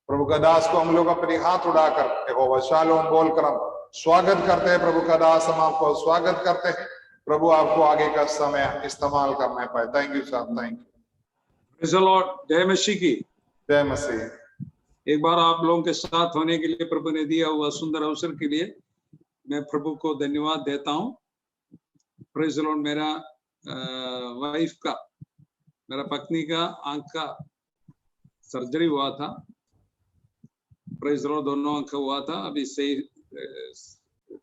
प्रभु का दास को हम लोग अपने हाथ उड़ाकर यहोवा शालोम बोलकर हम स्वागत करते हैं। प्रभु का दास हम आपको स्वागत करते हैं। प्रभु आपको आगे का समय इस्तेमाल करने पाए। Thank you sir, thank you. Praise the Lord. जय मसीह की। जय मसीह। एक बार आप लोगों के साथ होने के लिए प्रभु ने दिया हुआ सुंदर अवसर के लिए मैं प्रभु को धन्यवाद देता हूँ। Praise the Lord. मेरा वाइफ का, मेरा पत्नी का आंख का सर्जरी हुआ था। Praise the Lord. दोनों आंख हुआ था, अभी सही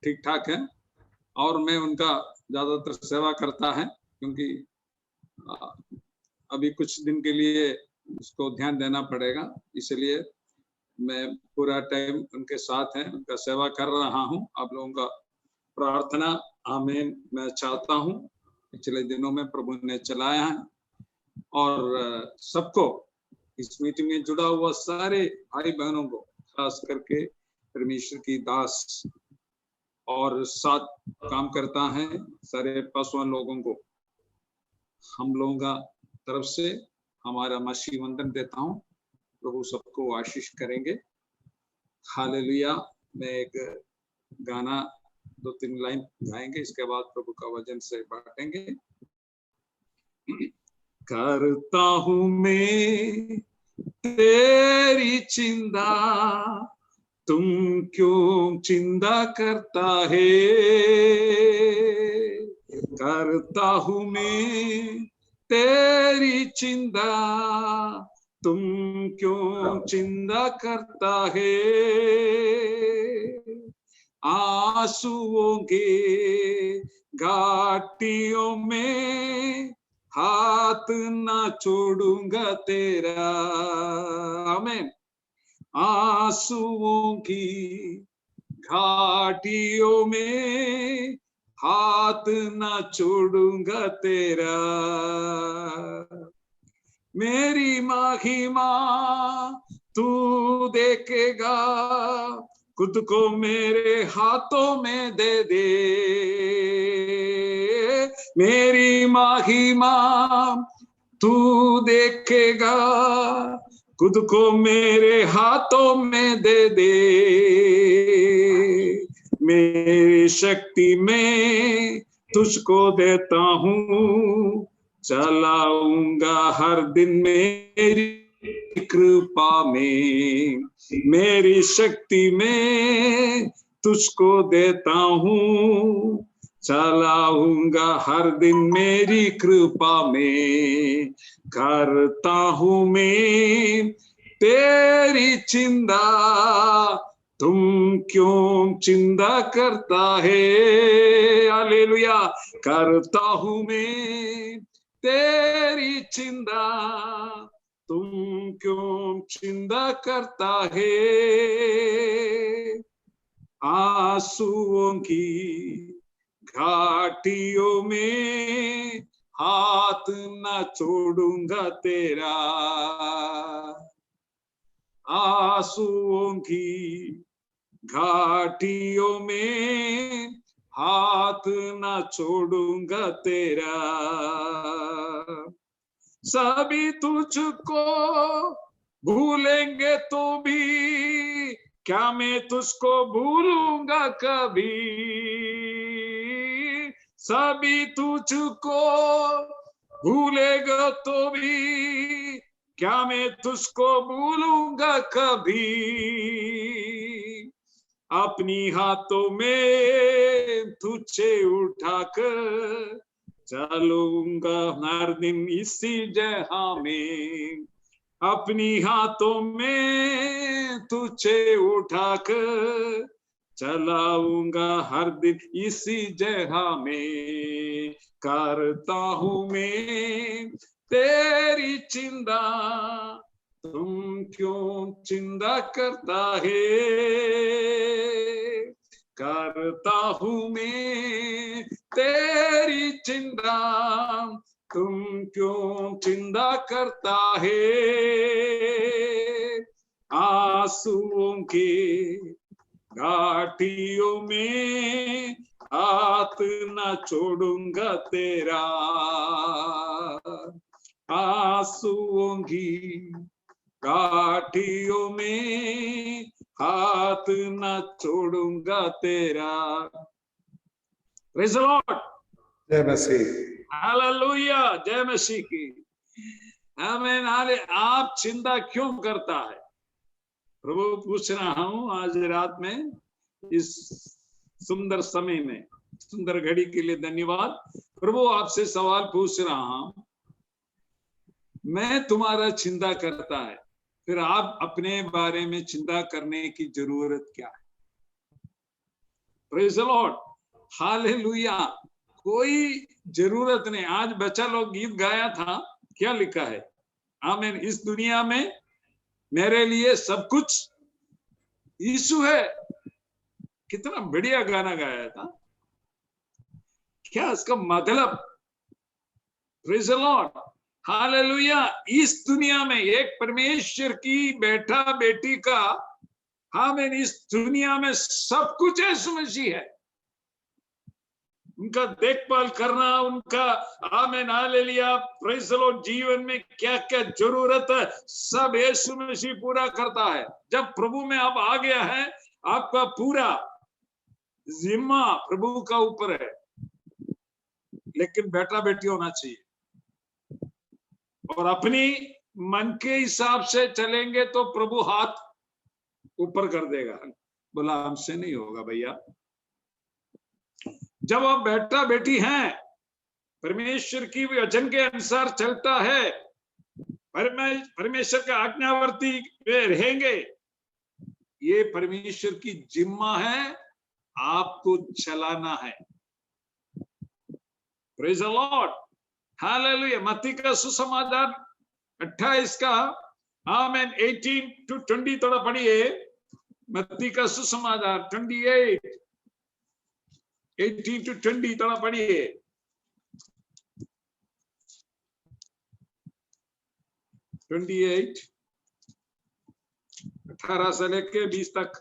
ठीक ठाक है और मैं उनका ज्यादातर सेवा करता है क्योंकि अभी कुछ दिन के लिए उसको ध्यान देना पड़ेगा, इसलिए मैं पूरा टाइम उनके साथ है, उनका सेवा कर रहा हूं। आप लोगों का प्रार्थना आमीन मैं चाहता हूं। पिछले दिनों में प्रभु ने चलाया है और सबको इस मीटिंग में जुड़ा हुआ सारे भाई बहनों को, खास करके परमेश्वर की दास और साथ काम करता है सारे पासवान लोगों को हम लोगों का तरफ से हमारा मसीह वंदन देता हूँ। प्रभु सबको आशीष करेंगे। हालेलुया। मैं एक गाना 2-3 लाइन गाएंगे, इसके बाद प्रभु का वचन से बांटेंगे। करता हूँ मैं तेरी चिंता, तुम क्यों चिंता करता है। करता हूँ मैं तेरी चिंता, तुम क्यों चिंता करता है। आंसुओं के घाटियों में हाथ ना छोड़ूंगा तेरा। आमीन। आंसुओं की घाटियों में हाथ ना छोड़ूंगा तेरा। मेरी महिमा तू देखेगा, खुद को मेरे हाथों में दे दे। मेरी महिमा तू देखेगा, खुद को मेरे हाथों में दे दे। मेरी शक्ति में तुझको देता हूँ, चलाऊंगा हर दिन मेरी कृपा में। मेरी शक्ति में तुझको देता हूँ, चलाऊंगा हर दिन मेरी कृपा में। करता हूँ मैं तेरी चिंता, तुम क्यों चिंता करता है। हालेलुया। करता हूँ मैं तेरी चिंता, तुम क्यों चिंता करता है। आंसुओं की घाटियों में हाथ न छोड़ूंगा तेरा। आंसुओं की घाटियों में हाथ न छोड़ूंगा तेरा। सभी तुझको भूलेंगे तो भी क्या मैं तुझको भूलूंगा कभी। सभी तुझको भूलेगा तो भी क्या मैं तुझको भूलूंगा कभी। अपनी हाथों में तुझे उठाकर चलूंगा हर दिन इसी जहां में। अपनी हाथों में तुझे उठाकर चलाऊंगा हर दिन इसी जगह में। करता हूँ मैं तेरी चिंता, तुम क्यों चिंता करता है। करता हूँ मैं तेरी चिंता, तुम क्यों चिंता करता है। आंसुओं के घाटियों में हाथ न छोड़ूंगा तेरा। आंसुओं की घाटियों में हाथ न छोड़ूंगा तेरा। प्रेज़ द लॉर्ड, जय मसीह। हालेलुया, जय मसीह की। आमीन। आप चिंता क्यों करता है? प्रभु पूछ रहा हूं आज रात में, इस सुंदर समय में, सुंदर घड़ी के लिए धन्यवाद। प्रभु आपसे सवाल पूछ रहा हूं, मैं तुम्हारा चिंता करता है, फिर आप अपने बारे में चिंता करने की जरूरत क्या है? Praise the Lord, hallelujah. कोई जरूरत नहीं। आज बच्चा लोग गीत गाया था, क्या लिखा है? आमीन। इस दुनिया में मेरे लिए सब कुछ यीशु है। कितना बढ़िया गाना गाया था। क्या इसका मतलब? Praise the Lord, hallelujah. इस दुनिया में एक परमेश्वर की बेटा बेटी का, आमीन, इस दुनिया में सब कुछ यीशु मसीह है। उनका देखभाल करना, उनका, आमीन, हालेलुया, प्रेज़ द लॉर्ड, जीवन में क्या क्या जरूरत है सब यीशु मसीह पूरा करता है। जब प्रभु में आप आ गया है, आपका पूरा जिम्मा प्रभु का ऊपर है। लेकिन बेटा बेटी होना चाहिए, और अपनी मन के हिसाब से चलेंगे तो प्रभु हाथ ऊपर कर देगा। बोला हमसे नहीं होगा भैया। जब आप बेटा बेटी हैं, परमेश्वर की वचन के अनुसार चलता है, परमेश्वर का आज्ञावर्ती वे रहेंगे, ये परमेश्वर की जिम्मा है, आपको चलाना है। Praise the Lord, hallelujah. मत्ती का सुसमाचार 28 का, आमीन, 18 to 20 थोड़ा पढ़िए। मत्ती का सुसमाचार 28, 18 to 20 थोड़ा पढ़िए। 28, 18 से लेके 20 तक।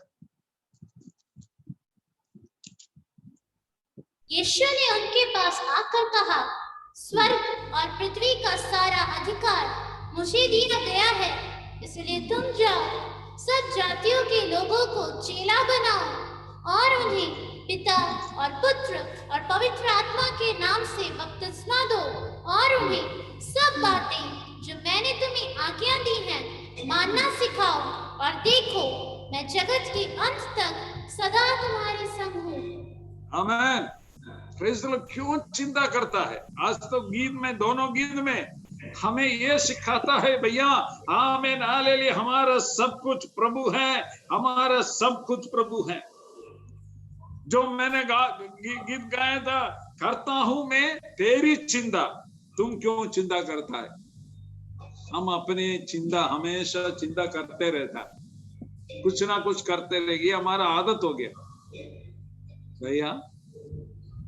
यीशु ने उनके पास आकर कहा, स्वर्ग और पृथ्वी का सारा अधिकार मुझे दिया गया है, इसलिए तुम जाओ, सब जातियों के लोगों को चेला बनाओ और उन्हें पिता और पुत्र और पवित्र आत्मा के नाम से बपतिस्मा दो, और उन्हें सब बातें जो मैंने तुम्हें आज्ञा दी हैं मानना सिखाओ, और देखो मैं जगत के अंत तक सदा तुम्हारे संग हूँ। आमीन। Praise the Lord. क्यों चिंता करता है? आज तो गीत में, दोनों गीत में हमें ये सिखाता है भैया, आमीन, हालेलुया, हमारा सब कुछ प्रभु है, हमारा सब कुछ प्रभु है। जो मैंने गीत गाया था, करता हूं मैं तेरी चिंता, तुम क्यों चिंता करता है? हम अपने चिंता, हमेशा चिंता करते रहता है, कुछ ना कुछ करते रहेगी, हमारा आदत हो गया। भैया,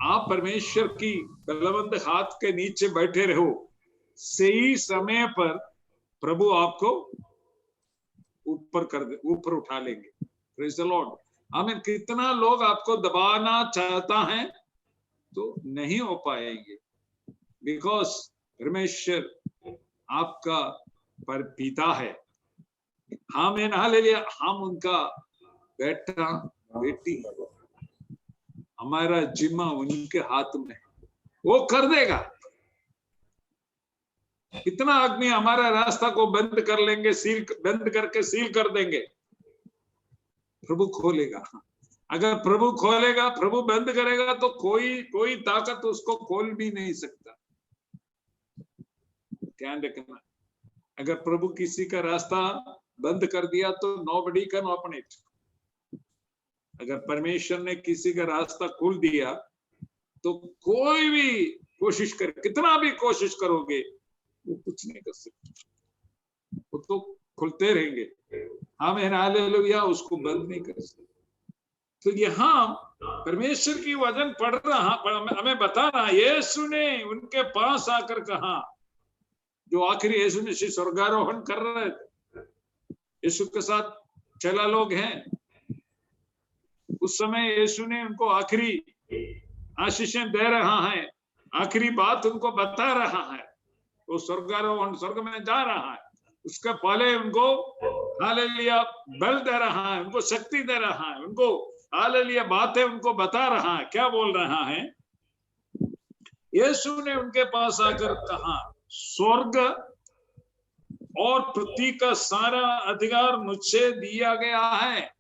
आप परमेश्वर की बलवंत हाथ के नीचे बैठे रहो, सही समय पर प्रभु आपको ऊपर कर दे, ऊपर उठा लेंगे। प्रेज़ द लॉर्ड, आमीन। कितना लोग आपको दबाना चाहता है तो नहीं हो पाएंगे, बिकॉज परमेश्वर आपका पर पिता है। आमीन, हालेलुया। हम उनका बेटा बेटी, हमारा जिम्मा उनके हाथ में, वो कर देगा। कितना आदमी हमारा रास्ता को बंद कर लेंगे, बंद करके सील कर देंगे, प्रभु खोलेगा। अगर प्रभु खोलेगा, प्रभु बंद करेगा तो कोई ताकत उसको खोल भी नहीं सकता। ध्यान रखना, अगर प्रभु किसी का रास्ता बंद कर दिया तो नोबडी कैन ओपन इट। अगर परमेश्वर ने किसी का रास्ता खोल दिया तो कोई भी कोशिश करे, कितना भी कोशिश करोगे, वो कुछ नहीं कर सकते, वो तो खुलते रहेंगे। आमीन, हालेलुया, उसको बंद नहीं कर सकते। तो यहाँ परमेश्वर की वचन पढ़ रहा, हमें बता रहा, यीशु ने उनके पास आकर कहा, जो आखिरी यीशु ने स्वर्गारोहण कर रहे थे, यीशु के साथ चला लोग हैं, उस समय यीशु ने उनको आखिरी आशीषें दे रहा है, आखिरी बात उनको बता रहा है, वो स्वर्गारोहण, स्वर्ग में जा रहा है। उसके पहले उनको हालेलुया बल दे रहा है, उनको शक्ति दे रहा है, उनको हालेलुया बातें उनको बता रहा है। क्या बोल रहा है? यीशु ने उनके पास आकर कहा, स्वर्ग और पृथ्वी का सारा अधिकार मुझसे दिया गया है।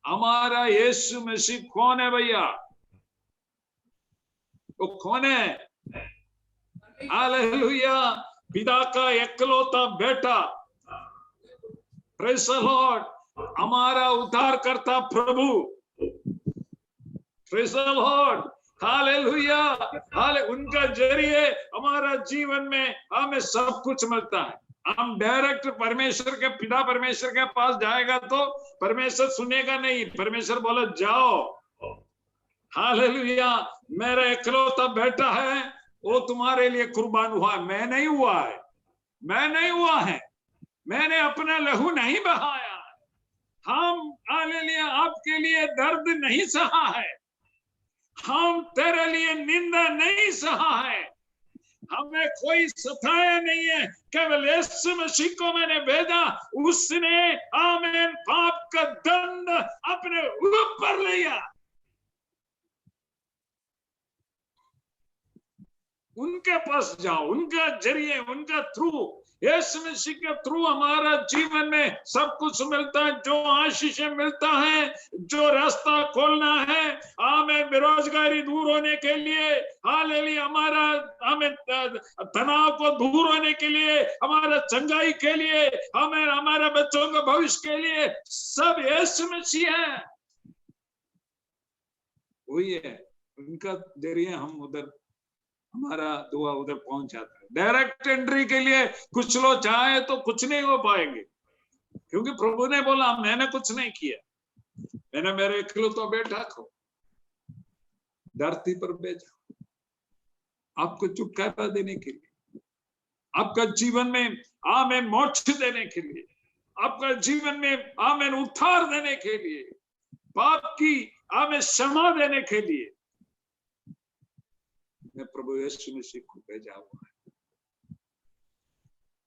हमारा यीशु मसीह कौन है भैया? वो कौन है? हालेलुया, पिता का इकलौता बेटा, प्रेज़ द लॉर्ड, हमारा उद्धारकर्ता प्रभु, प्रेज़ द लॉर्ड, हालेलुया, उनका जरिए हमारा जीवन में हमें सब कुछ मिलता है। हम डायरेक्ट परमेश्वर के पिता परमेश्वर के पास जाएगा तो परमेश्वर सुनेगा नहीं। परमेश्वर बोला जाओ, हालेलुया, मेरा इकलौता बेटा है, वो तुम्हारे लिए कुर्बान हुआ है। मैं नहीं हुआ है, मैं नहीं हुआ है, मैंने अपना लहू नहीं बहाया। हम हालेलुया आपके लिए दर्द नहीं सहा है, हम तेरे लिए निंदा नहीं सहा है, हमें कोई सताया नहीं है, केवल यीशु मसीह को मैंने भेजा, उसने आमीन पाप का दंड अपने ऊपर लिया। उनके पास जाओ, उनका जरिए, उनका थ्रू, यीशु मसीह के थ्रू हमारा जीवन में सब कुछ मिलता है। जो आशीषें मिलता है, जो रास्ता खोलना है, आमीन बेरोजगारी दूर होने के लिए, हालेलुया हमारा आमीन तनाव को दूर होने के लिए, हमारा चंगाई के लिए, हमें हमारे बच्चों के भविष्य के लिए, सब यीशु मसीह है, वही है। उनका जरिए हम उधर हमारा दुआ उधर पहुंच जाता है। डायरेक्ट एंट्री के लिए कुछ लोग चाहे तो कुछ नहीं हो पाएंगे, क्योंकि प्रभु ने बोला मैंने कुछ नहीं किया, मैंने मेरे इकलौता बेटा को धरती पर भेजा आपको छुटकारा देने के लिए, आपका जीवन में आमीन मोक्ष देने के लिए, आपका जीवन में आमीन उद्धार देने के लिए, पाप की आमीन क्षमा देने के लिए मैं प्रभु यीशु मसीह को भेजा हुआ है।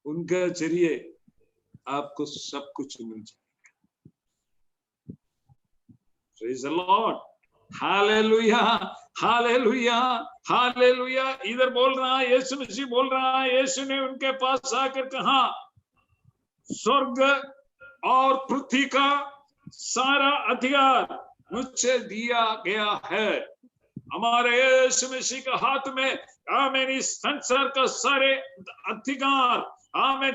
उनके जरिए आपको सब कुछ मिल जाएगा। Praise the Lord, hallelujah, hallelujah, hallelujah. इधर बोल रहा है, यीशु मसीह बोल रहा है, यीशु ने उनके पास आकर कहा, स्वर्ग और पृथ्वी का सारा अधिकार मुझसे दिया गया है। हमारे यीशु मसीह के हाथ में आमीन इस संसार का सारे अधिकार, आमीन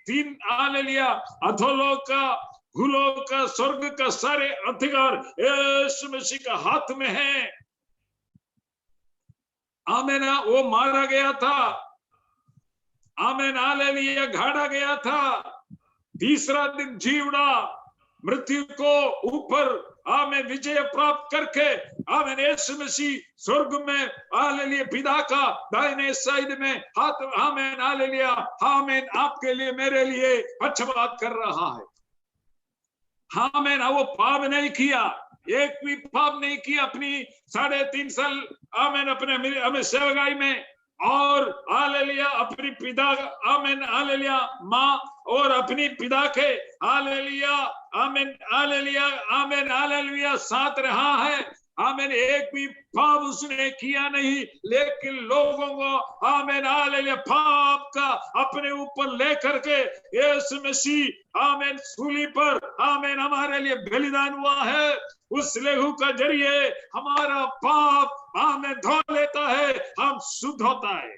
तीन हालेलुया, अधोलोक का, भूलोक का, स्वर्ग का सारे अधिकार यीशु मसीह के हाथ में है। आमीन, वो मारा गया था, आमीन हालेलुया, गाड़ा गया था, तीसरा दिन जी उड़ा, मृत्यु को ऊपर आमीन विजय प्राप्त करके आमीन यीशु मसीह स्वर्ग में हालेलुया पिता का दाहिने साइड में हाथ, आमीन हालेलुया, आमीन आपके लिए मेरे लिए पक्षपात कर रहा है। आमीन, वो पाप नहीं किया, एक भी पाप नहीं किया अपनी 3.5 साल आमीन अपने हमें सेवकाई में, और हालेलुया अपनी पिता आमीन हालेलुया माँ और अपनी पिता के हालेलुया आमीन हालेलुया आमीन हालेलुया साथ रहा है। आमीन, एक भी पाप उसने किया नहीं, लेकिन लोगों को आमीन हालेलुया पाप का अपने ऊपर लेकर के यीशु मसीह आमीन सूली पर आमीन हमारे लिए बलिदान हुआ है। उस लहू का जरिए हमारा पाप आमीन धो लेता है, हम शुद्ध होता है।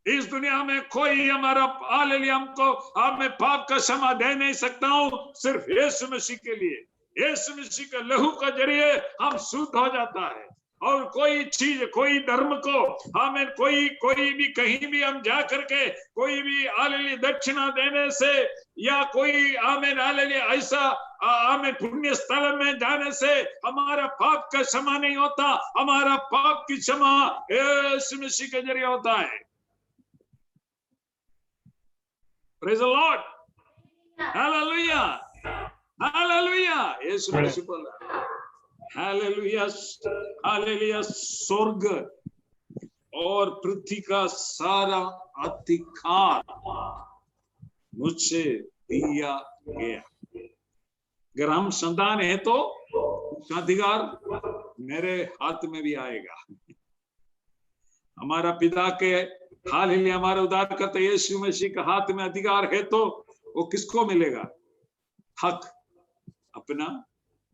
इस दुनिया में कोई हमारा हालेलुया हमको हमें पाप का क्षमा दे नहीं सकता हूं, सिर्फ यीशु मसीह के लिए, यीशु मसीह के लहू का जरिए हम शुद्ध हो जाता है। और कोई चीज, कोई धर्म को हमें कोई भी कहीं भी हम जा करके कोई भी हालेलुया दक्षिणा देने से, या कोई आमीन हालेलुया ऐसा आमीन पुण्य स्थल में जाने से हमारा पाप का क्षमा नहीं होता। हमारा पाप की क्षमा यीशु मसीह के जरिए होता है। Praise the Lord, hallelujah, hallelujah. यीशु मसीह बोला हालेलुया, हालेलुया, स्वर्ग और पृथ्वी का सारा अधिकार मुझसे दिया गया। अगर हम संतान है तो उसका अधिकार मेरे हाथ में भी आएगा। हमारा पिता के हालेलुया हमारे उद्धारकर्ता यीशु मसीह के हाथ में अधिकार है तो वो किसको मिलेगा? हक अपना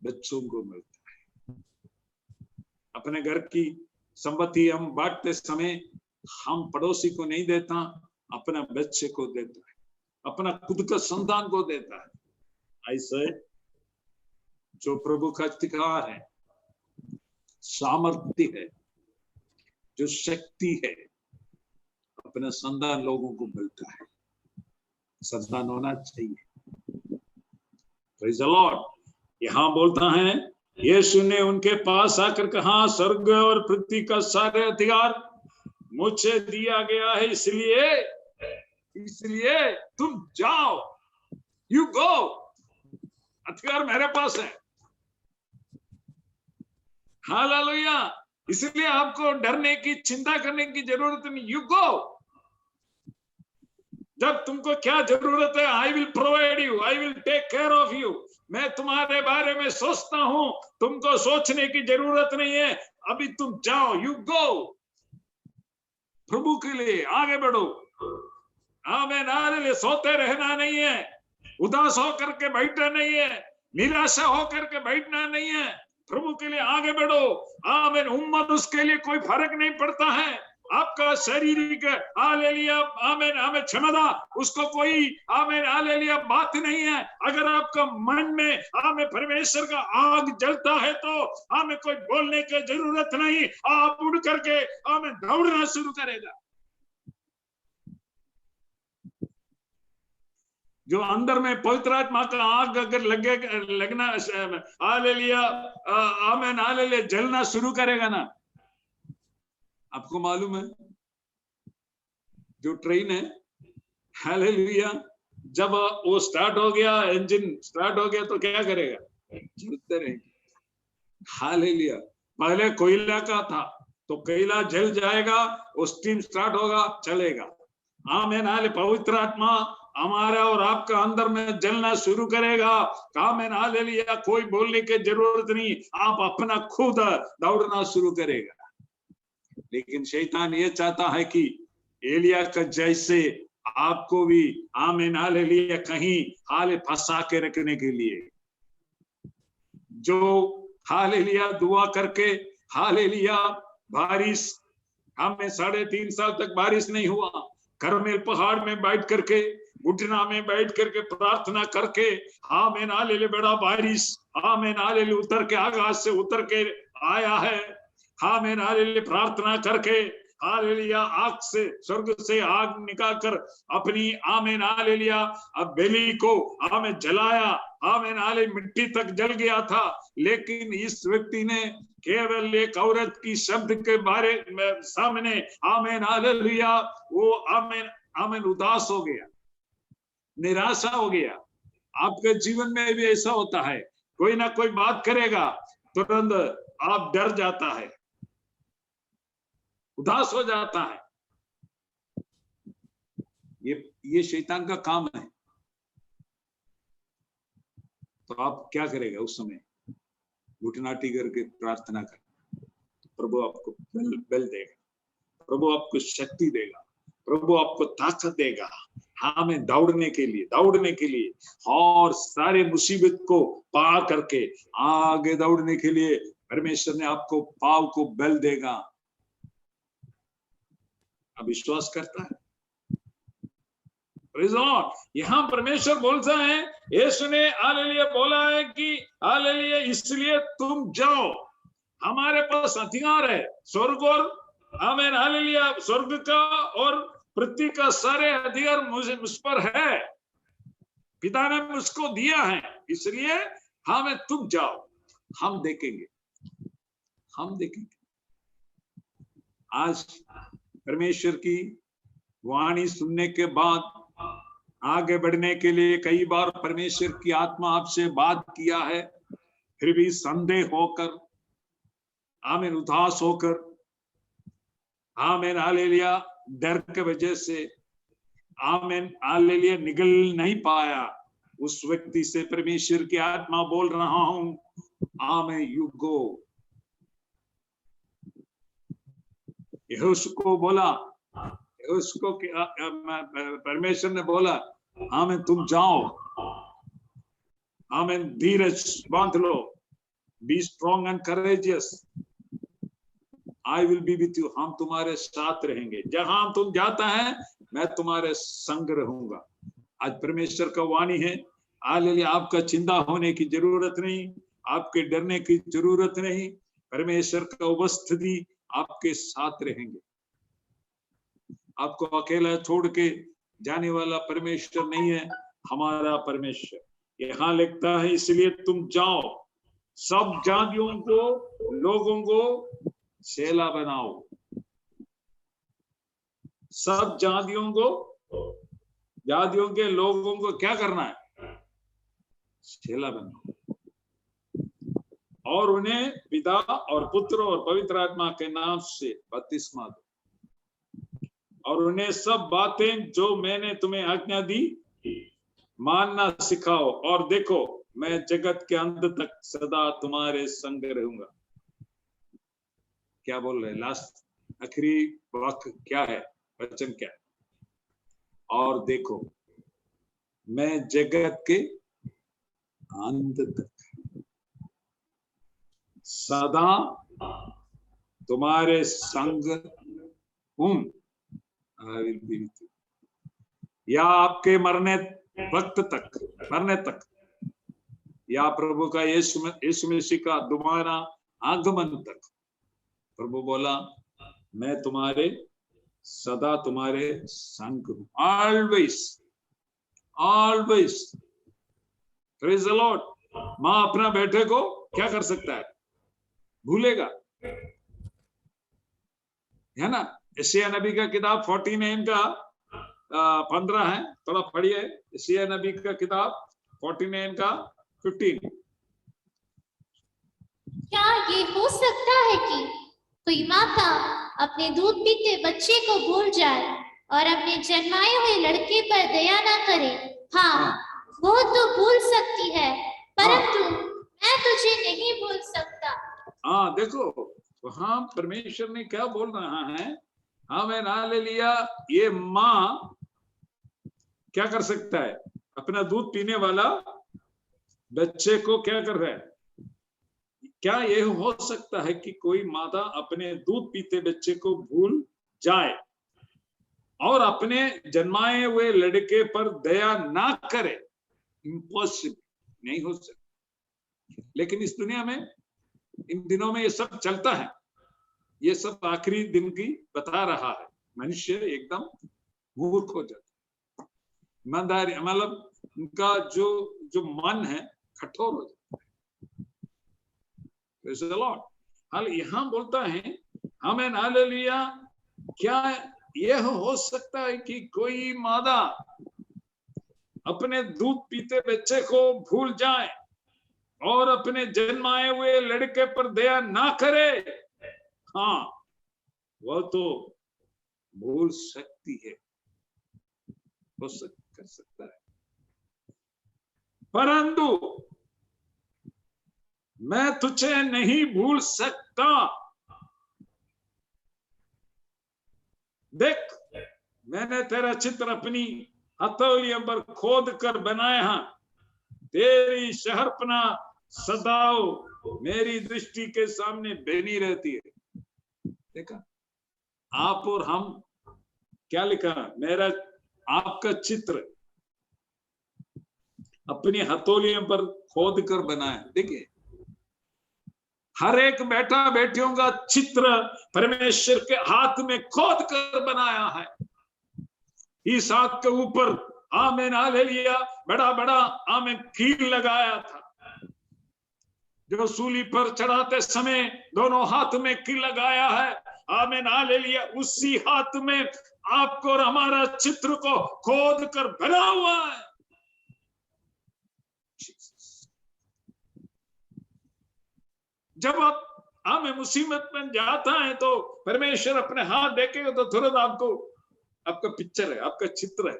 बच्चों को मिलता है। अपने घर की संपत्ति हम बांटते समय हम पड़ोसी को नहीं देता, अपना बच्चे को देता है, अपना खुद का संतान को देता है। ऐसे जो प्रभु का अधिकार है, सामर्थ्य है, जो शक्ति है, अपना संतान लोगों को मिलता है। संतान होना चाहिए। Praise the Lord. यहाँ बोलता है यीशु ने उनके पास आकर कहा, स्वर्ग और पृथ्वी का सारे अधिकार मुझे दिया गया है, इसलिए तुम जाओ, यू गो। अधिकार मेरे पास है। हालेलुया। इसलिए आपको डरने की, चिंता करने की जरूरत नहीं। You go. जब तुमको क्या जरूरत है, I will provide you, I will take care of you. मैं तुम्हारे बारे में सोचता हूं, तुमको सोचने की जरूरत नहीं है। अभी तुम जाओ, यू गो। प्रभु के लिए आगे बढ़ो। आमीन। हालेलुया। सोते रहना नहीं है, उदास होकर के बैठना नहीं है, निराशा होकर के बैठना नहीं है। प्रभु के लिए आगे बढ़ो। आमीन। उम्र उसके लिए कोई फर्क नहीं पड़ता है। आपका शारीरिक हालेलुया आमीन आमीन क्षमता उसको कोई आमीन हालेलुया बात नहीं है। अगर आपका मन में आमीन परमेश्वर का आग जलता है तो हमें कोई बोलने की जरूरत नहीं। आप उड़ करके आमीन दौड़ना शुरू करेगा। जो अंदर में पवित्र आत्मा का आग अगर लगना हालेलुया आमीन हालेलुया जलना शुरू करेगा ना, आपको मालूम है जो ट्रेन है हालेलुया जब वो स्टार्ट हो गया, इंजन स्टार्ट हो गया तो क्या करेगा? जलते रहेंगे। हालेलुया। पहले कोयला का था तो कोयला जल जाएगा, वो स्टीम स्टार्ट होगा, चलेगा। आमीन हालेलुया। पवित्र आत्मा हमारा और आपका अंदर में जलना शुरू करेगा। आमीन हालेलुया। कोई बोलने की जरूरत नहीं, आप अपना खुद दौड़ना शुरू करेगा। लेकिन शैतान ये चाहता है कि एलिया का जैसे आपको भी आमीन हालेलुया कहीं हाले फंसा के रखने के लिए, जो हालेलुया दुआ करके हालेलुया बारिश हमें 3.5 साल तक बारिश नहीं हुआ। करमेल पहाड़ में बैठ करके, घुटना में बैठ करके प्रार्थना करके आमीन हालेलुया बड़ा बारिश आमीन हालेलुया उतर के आकाश से उतर के आया है। आमीन हालेलुया प्रार्थना करके हालेलुया आग से स्वर्ग से आग निकाल कर अपनी आमीन हालेलुया अब बेली को आमीन जलाया। आमीन हालेलुया मिट्टी तक जल गया था, लेकिन इस व्यक्ति ने केवल एक औरत की शब्द के बारे में सामने आमीन हालेलुया वो आमीन आमीन उदास हो गया, निराशा हो गया। आपके जीवन में भी ऐसा होता है, कोई ना कोई बात करेगा तुरंत आप डर जाता है, उदास हो जाता है। ये शैतान का काम है। तो आप क्या करेगा उस समय? घुटना टिकर के प्रार्थना कर, प्रभु आपको बल देगा, प्रभु आपको शक्ति देगा, प्रभु आपको ताकत देगा हमें दौड़ने के लिए और सारे मुसीबत को पार करके आगे दौड़ने के लिए परमेश्वर ने आपको पाव को बल देगा। अब विश्वास करता है? यहाँ परमेश्वर बोलता है, यीशु ने हालेलुया बोला है कि हालेलुया इसलिए तुम जाओ। हमारे पास हथियार है, स्वर्ग और आमीन हालेलुया स्वर्ग का और पृथ्वी का सारे अधिकार मुझ पर है, पिता ने मुझको दिया है। इसलिए हमें तुम जाओ, हम देखेंगे। आज परमेश्वर की वाणी सुनने के बाद आगे बढ़ने के लिए कई बार परमेश्वर की आत्मा आपसे बात किया है, फिर भी संदेह होकर आमीन उदास होकर आमीन हालेलुया, डर के वजह से आमीन हालेलुया निकल नहीं पाया, उस व्यक्ति से परमेश्वर की आत्मा बोल रहा हूं, आमीन, यू गो। यहोशू को बोला, उसको परमेश्वर ने बोला, आमीन तुम जाओ, आमीन धीरज बांध लो, be strong and courageous, I will be with you, हम तुम्हारे साथ रहेंगे, जहां तुम जाता है मैं तुम्हारे संग रहूंगा। आज परमेश्वर का वाणी है, हालेलुया, आपका चिंता होने की जरूरत नहीं, आपके डरने की जरूरत नहीं, परमेश्वर का उपस्थिति आपके साथ रहेंगे। आपको अकेला छोड़ के जाने वाला परमेश्वर नहीं है, हमारा परमेश्वर। यहाँ लिखता है, इसलिए तुम जाओ, सब जातियों को, लोगों को चेला बनाओ, सब जातियों को, जातियों के लोगों को क्या करना है? चेला बनाओ, और उन्हें पिता और पुत्र और पवित्र आत्मा के नाम से बपतिस्मा दो, और उन्हें सब बातें जो मैंने तुम्हें आज्ञा दी मानना सिखाओ, और देखो मैं जगत के अंत तक सदा तुम्हारे संग रहूंगा। क्या बोल रहे? लास्ट आखिरी वाक्य क्या है? वचन क्या है? और देखो मैं जगत के अंत तक सदा तुम्हारे संग हूं। या आपके मरने वक्त तक, मरने तक, या प्रभु का यीशु मसीह का दोबारा आगमन तक। प्रभु बोला, मैं तुम्हारे सदा तुम्हारे संग हूं, always, always. Praise the Lord. मां अपना बेटे को क्या कर सकता है? भूलेगा, है ना? यशायाह नबी का किताब 49 का 15 है, थोड़ा पढ़िए। यशायाह नबी का किताब 49 का 15। क्या ये हो सकता है कि कोई माता अपने दूध पीते बच्चे को भूल जाए और अपने जन्माए हुए लड़के पर दया ना करे? हाँ, वो तो भूल सकती है, परंतु मैं तुझे नहीं भूल सकता। हाँ, देखो वहां परमेश्वर ने क्या बोल रहा है? हमें ना ले लिया, ये माँ क्या कर सकता है? अपना दूध पीने वाला बच्चे को क्या कर रहा है? क्या यह हो सकता है कि कोई माता अपने दूध पीते बच्चे को भूल जाए और अपने जन्माए हुए लड़के पर दया ना करे? इम्पॉसिबल, नहीं हो सकता। लेकिन इस दुनिया में इन दिनों में ये सब चलता है, ये सब आखिरी दिन की बता रहा है। मनुष्य एकदम मूर्ख हो जाता है, ईमानदारी मतलब उनका जो मन है कठोर हो जाता है। हाल यहाँ बोलता है, हमें हालेलुया, क्या यह हो सकता है कि कोई मादा अपने दूध पीते बच्चे को भूल जाए और अपने जन्माए हुए लड़के पर दया ना करे? हाँ, वह तो भूल सकती है, हो कर सकता है, परंतु मैं तुझे नहीं भूल सकता। देख, मैंने तेरा चित्र अपनी हथौलियों पर खोद कर बनाया, तेरी शहरपना सदाओ मेरी दृष्टि के सामने बनी रहती है। देखा, आप और हम क्या लिखा? मेरा आपका चित्र अपनी हथौलियों पर खोद कर बनाया। देखिए, हर एक बेटा बेटियों का चित्र परमेश्वर के हाथ में खोद कर बनाया है। इस हाथ के ऊपर आमीन हालेलुया बड़ा बड़ा आमीन कील लगाया था, जो सूली पर चढ़ाते समय दोनों हाथ में कील लगाया है। आमीन हालेलुया, उसी हाथ में आपको और हमारा चित्र को खोद कर बना हुआ है। जब हाँ, मैं मुसीबत में जाता है तो परमेश्वर अपने हाथ देखेगा तो तुरंत आपको आपका पिक्चर है, आपका चित्र है।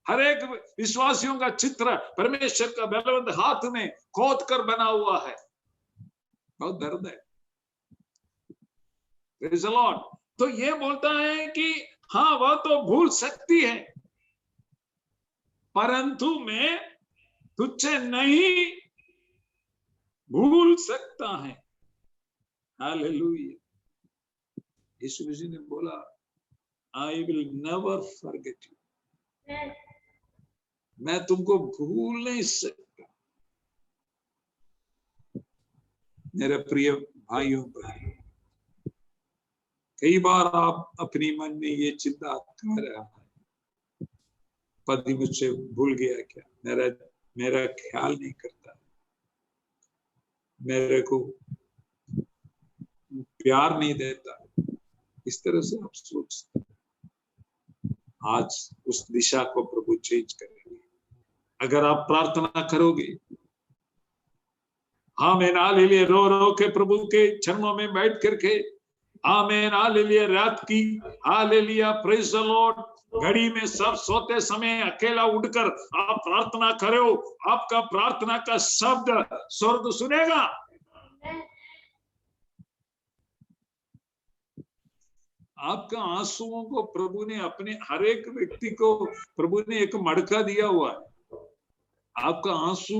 हर एक विश्वासियों का चित्र परमेश्वर का बलवंत हाथ में खोद कर बना हुआ है। बहुत दर्द है। Praise the Lord। तो ये बोलता है कि हाँ, वह तो भूल सकती है, परंतु मैं तुझे नहीं भूल सकता है। हालेलुया। यीशु मसीह ने बोला, I will never forget you. मैं तुमको भूल नहीं सकता। मेरे प्रिय भाइयों बहनों, कई बार आप अपनी मन में ये चिंता कर रहा है, पति मुझसे भूल गया क्या, मेरा ख्याल नहीं करता, मेरे को प्यार नहीं देता। इस तरह से आप सोचते। आज उस दिशा को प्रभु चेंज करेंगे। अगर आप प्रार्थना करोगे, आमीन हालेलुया, रो रो के प्रभु के चरणों में बैठ करके, आमीन हालेलुया, रात की हालेलुया, प्रेज द लॉर्ड, घड़ी में सब सोते समय अकेला उठकर आप प्रार्थना करो, आपका प्रार्थना का शब्द स्वर्ग सुनेगा। आपका आंसुओं को प्रभु ने अपने हर एक व्यक्ति को प्रभु ने एक मड़का दिया हुआ है। आपका आंसू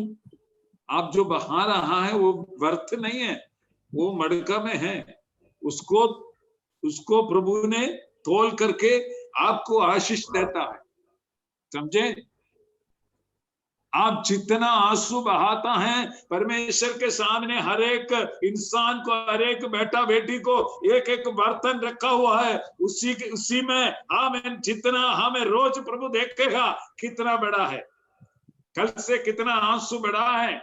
आप जो बहा रहा है वो व्यर्थ नहीं है, वो मड़का में है। उसको प्रभु ने तोल करके आपको आशीष देता है। समझे? आप जितना आंसू बहाता है परमेश्वर के सामने, हर एक इंसान को, हर एक बेटा बेटी को एक एक बर्तन रखा हुआ है, उसी में हमें जितना हमें रोज प्रभु देखेगा कितना बड़ा है, कल से कितना आंसू बड़ा है,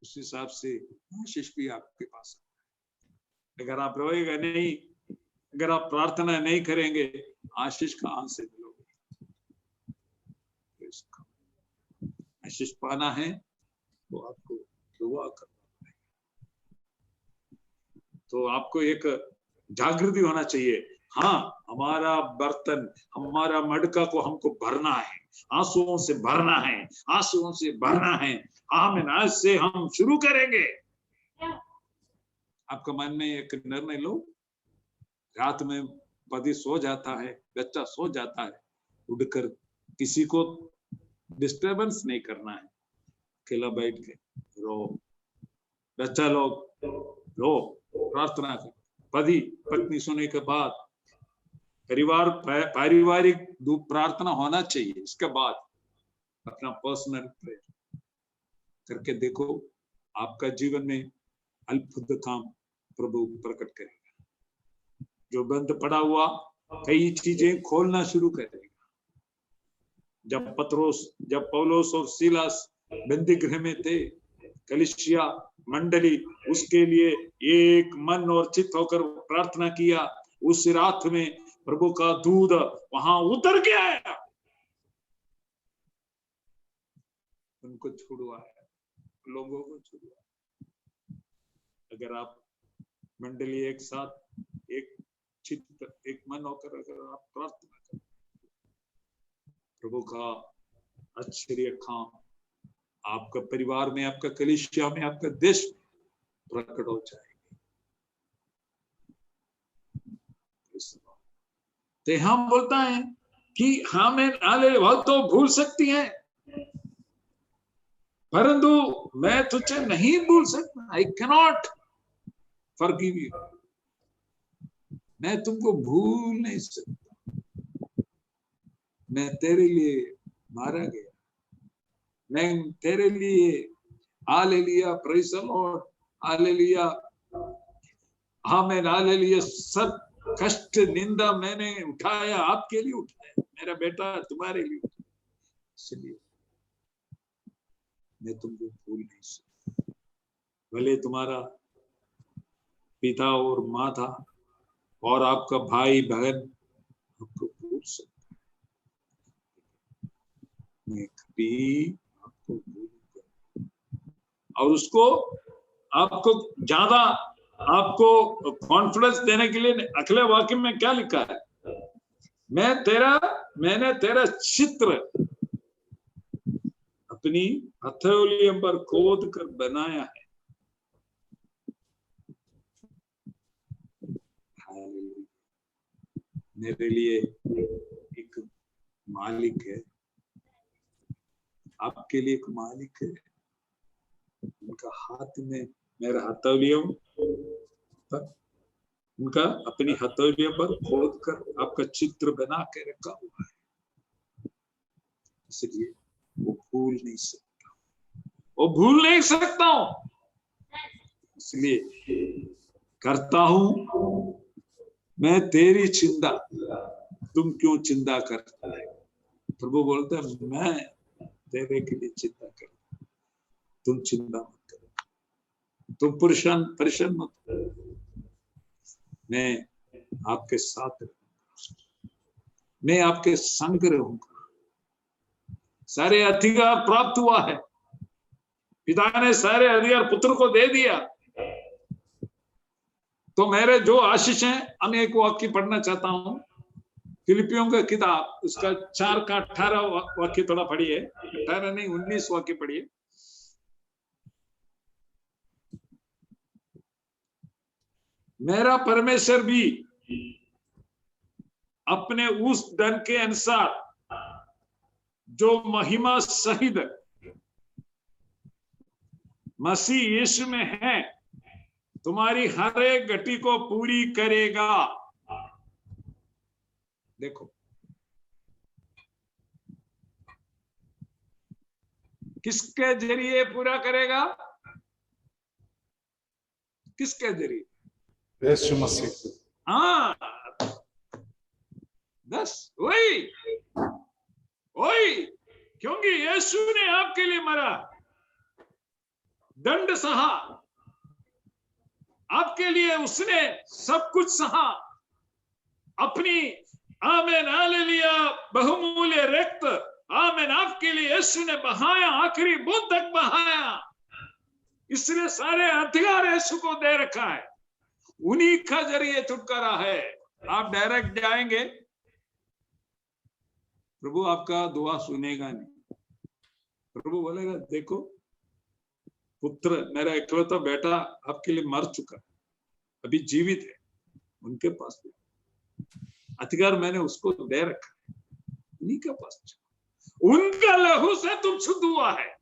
उस हिसाब से आशीष भी आपके पास है। अगर आप रोएगा नहीं, अगर आप प्रार्थना नहीं करेंगे, आशीष कहां से मिलोगे? आशीष पाना है तो आपको दुआ करना है। तो आपको एक जागृति होना चाहिए। हाँ, हमारा बर्तन, हमारा मटका को हमको भरना है, आंसुओं से भरना है, आंसुओं से भरना है। आमीन। आज से हम शुरू करेंगे। आपका मन में एक निर्णय लो। रात में पति सो जाता है, बच्चा सो जाता है, उठकर किसी को डिस्टर्बेंस नहीं करना है, अकेला बैठ के रो, बच्चा लोग रो, प्रार्थना कर। पति पत्नी सोने के बाद पारिवारिक प्रार्थना होना चाहिए। इसके बाद अपना पर्सनल प्रेयर करके देखो, आपका जीवन में अद्भुत काम प्रभु प्रकट करेगा। जो बंद पड़ा हुआ कई चीजें खोलना शुरू करेगा। जब पौलोस और सीलास बंदी गृह में थे, कलीसिया मंडली उसके लिए एक मन और चित्त होकर प्रार्थना किया। उस रात में प्रभु का दूध वहां उतर के आया, उनको छुड़वाया, लोगों को छुड़वाया। अगर आप मंडली एक साथ एक चित्त एक मन होकर अगर आप प्रार्थना करें, प्रभु का आश्चर्य काम आपका परिवार में, आपका कलीसिया में, आपका देश में प्रकट हो जाएगी। तो हम बोलता है कि हमें वह तो भूल सकती है, परंतु मैं तुझे नहीं भूल सकता। I cannot forgive you. मैं तुमको भूल नहीं सकता। मैं तेरे लिए मारा गया, मैं तेरे लिए hallelujah, praise the Lord, hallelujah, आमीन हालेलुया, सब कष्ट निंदा मैंने उठाया, आपके लिए उठाया, मेरा बेटा तुम्हारे लिए उठाया। इसलिए मैं तुमको भूल नहीं सकता। भले तुम्हारा पिता और माँ था और आपका भाई बहन आपको भूल सकता, मैं कभी आपको भूल। और उसको आपको ज्यादा आपको कॉन्फिडेंस देने के लिए अगले वाक्य में क्या लिखा है? मैंने तेरा चित्र अपनी हथेलियों पर खोद कर बनाया है। मेरे लिए एक मालिक है, आपके लिए एक मालिक है। उनका हाथ में मेरा हथेलियों पर, उनका अपनी हथेलियों पर खोद कर आपका चित्र बना के रखा हुआ है। इसलिए वो भूल नहीं सकता हूं। इसलिए करता हूं मैं तेरी चिंता, तुम क्यों चिंता करता है? प्रभु बोलता है मैं तेरे के लिए चिंता करता हूं, तुम चिंता मत करो, तुम परेशान मत करो। मैं आपके साथ रहूंगा, मैं आपके संग रहूंगा। सारे अधिकार प्राप्त हुआ है, पिता ने सारे अधिकार पुत्र को दे दिया। तो मेरे जो आशीष हैं, हम एक वाक्य पढ़ना चाहता हूं, फिलिपियों का किताब उसका 4 का 18 वाक्य थोड़ा पढ़िए। 18 नहीं 19 वाक्य पढ़िए। मेरा परमेश्वर भी अपने उस धन के अनुसार जो महिमा सहित मसीह यीशु में है, तुम्हारी हर एक घटी को पूरी करेगा। देखो किसके जरिए पूरा करेगा? किसके जरिए? यीशु मसीह। हाँ, बस वही, क्योंकि यीशु ने आपके लिए मरा, दंड सहा, आपके लिए उसने सब कुछ सहा, अपनी आमेन हालेलुया बहुमूल्य रक्त, आमेन, आपके लिए यीशु ने बहाया, आखिरी बूंद तक बहाया। इसलिए सारे अधिकार यीशु को दे रखा है, उन्हीं का जरिए छुटकारा है। आप डायरेक्ट जाएंगे, प्रभु आपका दुआ सुनेगा नहीं। प्रभु बोलेगा देखो पुत्र, मेरा इकलौता बेटा आपके लिए मर चुका, अभी जीवित है, उनके पास अधिकार मैंने उसको दे रखा, उन्हीं के पास। उनका लहू से तुम शुद्ध हुआ है,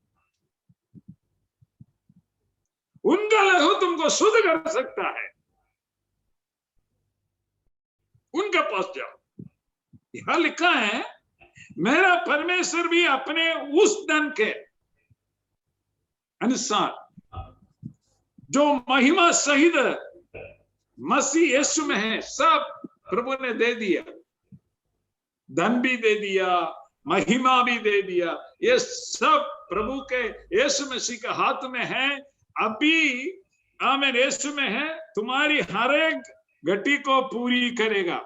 उनका लहू तुमको शुद्ध कर सकता है, उनके पास जाओ। यहां लिखा है मेरा परमेश्वर भी अपने उस धन के अनुसार जो महिमा सहित मसीह यीशु में है, सब प्रभु ने दे दिया, धन भी दे दिया, महिमा भी दे दिया, ये सब प्रभु के यीशु मसीह के हाथ में है। अभी आमीन यीशु में है, तुम्हारी हर एक घटी को पूरी करेगा।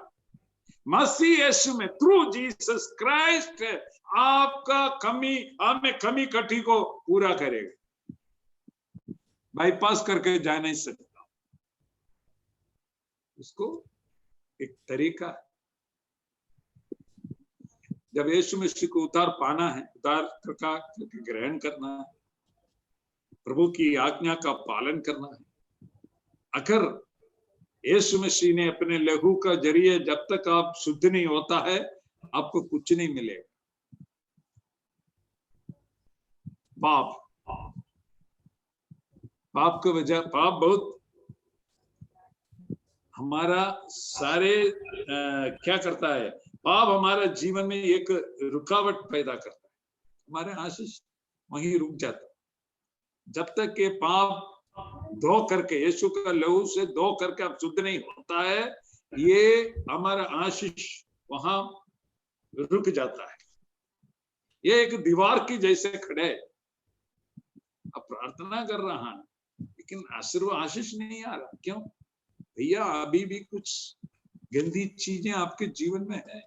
मसीह यीशु में थ्रू जीसस क्राइस्ट आपका कमी घटी को पूरा करेगा, बाईपास करके जा नहीं सकता। उसको एक तरीका है, जब यीशु मसीह को उतार पाना है, उतार का ग्रहण करना है, प्रभु की आज्ञा का पालन करना है। अगर यीशु मसीह ने अपने लहू का जरिए जब तक आप शुद्ध नहीं होता है, आपको कुछ नहीं मिलेगा। पाप की वजह, पाप बहुत हमारा सारे क्या करता है, पाप हमारा जीवन में एक रुकावट पैदा करता है, हमारे आशीष वहीं रुक जाता है। जब तक के पाप धो करके, यीशु का लहू से धो करके अब शुद्ध नहीं होता है, ये हमारा आशीष वहां रुक जाता है। ये एक दीवार की जैसे खड़े, अब प्रार्थना कर रहा है लेकिन आशीष नहीं आ रहा। क्यों भैया? अभी भी कुछ गंदी चीजें आपके जीवन में है।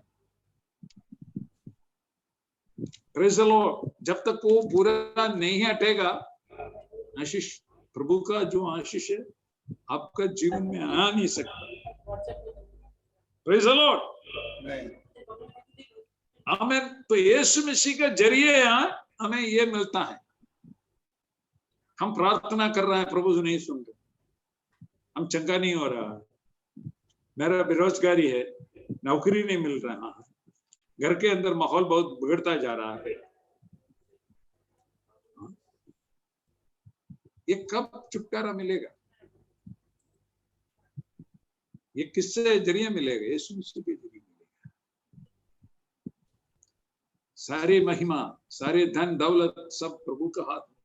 Praise the Lord. जब तक वो पूरा नहीं हटेगा, आशीष प्रभु का जो आशीष है आपका जीवन में आ नहीं सकता। प्रेज़ द लॉर्ड, आमीन। तो यीशु मसीह के जरिए हमें ये मिलता है। हम प्रार्थना कर रहे हैं, प्रभु नहीं सुन रहे, हम चंगा नहीं हो रहा, मेरा बेरोजगारी है, नौकरी नहीं मिल रहा, घर के अंदर माहौल बहुत बिगड़ता जा रहा है, ये कब छुटकारा मिलेगा? ये किससे जरिए मिलेगा? यीशु मसीह के जरिए मिलेगा। सारी महिमा, सारे धन दौलत सब प्रभु का हाथ में।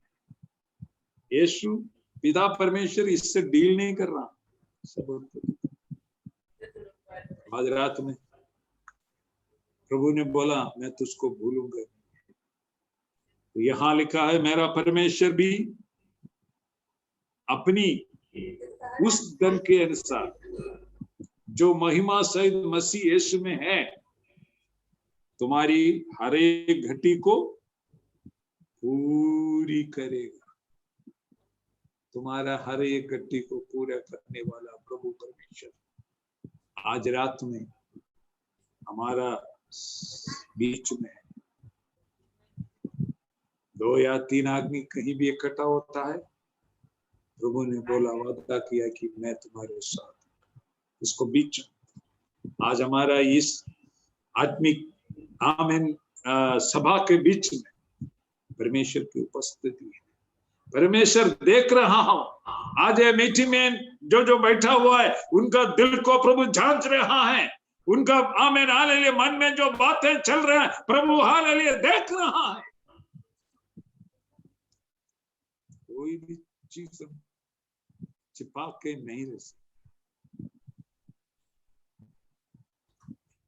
यीशु पिता परमेश्वर इससे डील नहीं कर रहा, सब आज रात में प्रभु ने बोला मैं तुझको भूलूंगा। तो यहां लिखा है मेरा परमेश्वर भी अपनी उस धन के अनुसार जो महिमा सहित मसीह यीशु में है तुम्हारी हर एक घटी को पूरी करेगा। तुम्हारा हर एक घटी को पूरा करने वाला प्रभु परमेश्वर आज रात में हमारा बीच में है। 2 या 3 आदमी कहीं भी इकट्ठा होता है, प्रभु ने बोला वादा किया कि मैं तुम्हारे साथ, इसको बीच आज हमारा इस आत्मिक आमीन सभा के बीच में परमेश्वर की उपस्थिति है। परमेश्वर देख रहा हूं आज ये मीटिंग में जो बैठा हुआ है उनका दिल को प्रभु जांच रहा है, उनका आमीन हालेलुया मन में जो बातें चल रहा है प्रभु हालेलुया देख रहा है। कोई भी चीज छिपा के नहीं रह सकती,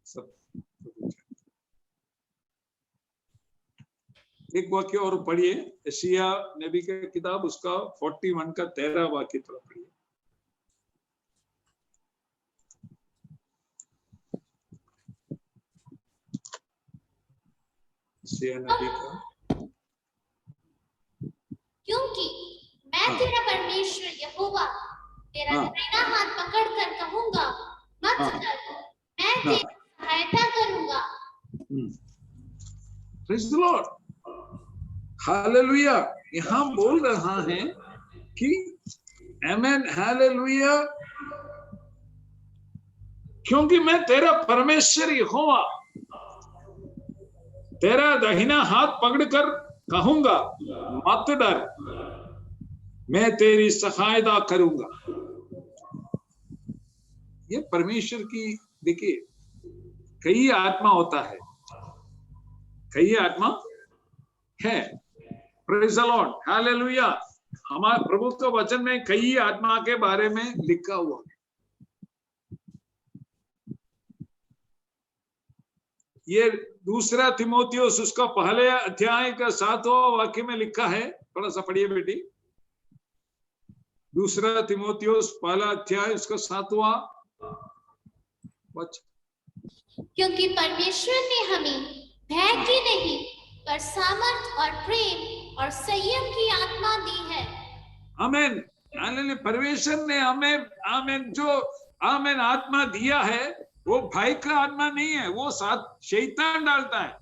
सब। एक वाक्य और पढ़िए, यशायाह नबी की किताब उसका 41 का 13 वाक्य थोड़ा पढ़िए। यशायाह नबी का, क्योंकि मैं तेरा परमेश्वर यहोवा तेरा दाहिना हाथ पकड़कर कहूंगा मत डर, मैं तेरी सहायता करूंगा। Praise the Lord, hallelujah. यहां बोल रहा है कि आमेन हालेलुया, क्योंकि मैं तेरा परमेश्वर यहोवा तेरा दाहिना हाथ पकड़कर कहूंगा मत डर, मैं तेरी सहायता करूंगा। ये परमेश्वर की, देखिए कई आत्मा होता है, कई आत्मा है। Praise the Lord, hallelujah. हमारे प्रभु के वचन में कई आत्मा के बारे में लिखा हुआ है। ये 2 तीमुथियुस उसका पहले अध्याय का 7वां वाक्य में लिखा है, थोड़ा सा पढ़िए बेटी। 2 तीमुथियुस पहला अध्याय उसका 7वां वचन। क्योंकि परमेश्वर ने हमें भय की नहीं पर सामर्थ और प्रेम और संयम की आत्मा दी है। आमीन हालेलुया। परमेश्वर ने हमें आमीन जो आमीन आत्मा दिया है वो भाई का आत्मा नहीं है, वो साथ शैतान डालता है।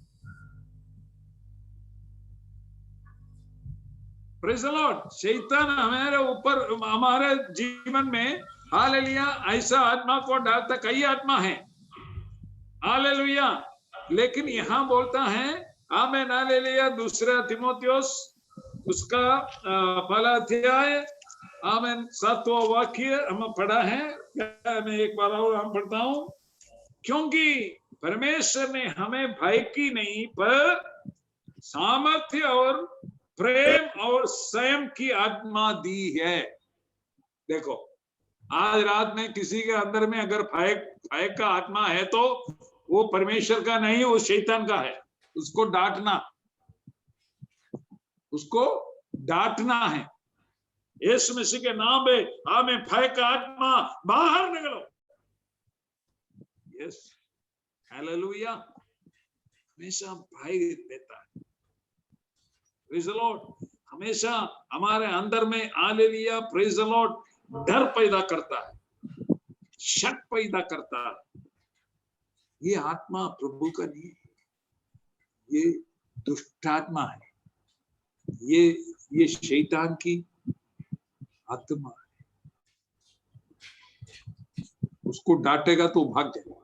प्रेज़ द लॉर्ड, शैतान हमारे ऊपर हमारे जीवन में हालेलुया ऐसा आत्मा को डालता। कई आत्मा है हालेलुया, लेकिन यहां बोलता है आमीन हालेलुया 2 तीमुथियुस उसका पहला अध्याय आमीन 7वां वाक्य हम पढ़ा है। मैं एक बार और हम पढ़ता हूं। क्योंकि परमेश्वर ने हमें भय की नहीं पर सामर्थ्य और प्रेम और संयम की आत्मा दी है। देखो आज रात में किसी के अंदर में अगर भय का आत्मा है तो वो परमेश्वर का नहीं, वो शैतान का है। उसको डांटना, उसको डांटना है। यीशु मसीह के नाम में हमें भय का आत्मा बाहर निकलो। यस हालेलुया, हमेशा भय देता है। प्रेज़ द लॉर्ड, हमेशा हमारे अंदर में हालेलुया प्रेज द लॉर्ड डर पैदा करता है, शक पैदा करता है। ये आत्मा प्रभु का नहीं है, ये दुष्ट आत्मा है, ये शैतान की आत्मा है। उसको डांटेगा तो भाग जाएगा।